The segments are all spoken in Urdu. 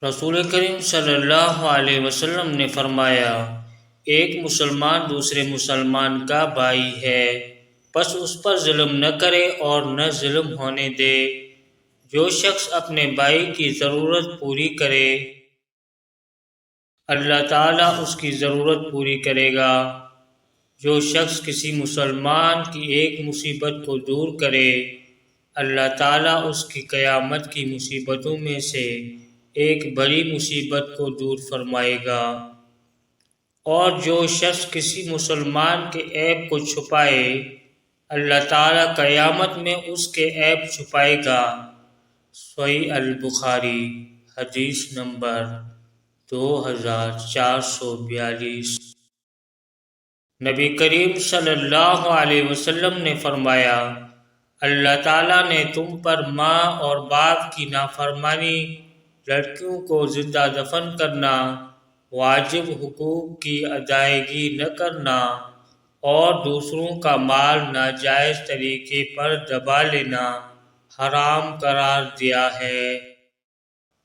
رسول کریم صلی اللہ علیہ وسلم نے فرمایا، ایک مسلمان دوسرے مسلمان کا بھائی ہے، پس اس پر ظلم نہ کرے اور نہ ظلم ہونے دے۔ جو شخص اپنے بھائی کی ضرورت پوری کرے، اللہ تعالیٰ اس کی ضرورت پوری کرے گا۔ جو شخص کسی مسلمان کی ایک مصیبت کو دور کرے، اللہ تعالیٰ اس کی قیامت کی مصیبتوں میں سے ایک بڑی مصیبت کو دور فرمائے گا۔ اور جو شخص کسی مسلمان کے عیب کو چھپائے، اللہ تعالیٰ قیامت میں اس کے عیب چھپائے گا۔ صحیح البخاری، حدیث نمبر 2442۔ نبی کریم صلی اللہ علیہ وسلم نے فرمایا، اللہ تعالیٰ نے تم پر ماں اور باپ کی نافرمانی، لڑکیوں کو زندہ دفن کرنا، واجب حقوق کی ادائیگی نہ کرنا اور دوسروں کا مال ناجائز طریقے پر دبا لینا حرام قرار دیا ہے،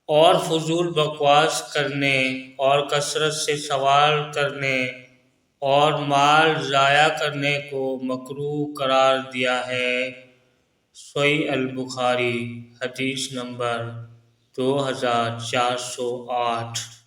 اور فضول بکواس کرنے اور کثرت سے سوال کرنے اور مال ضائع کرنے کو مکروہ قرار دیا ہے۔ صحیح البخاری، حدیث نمبر 2408۔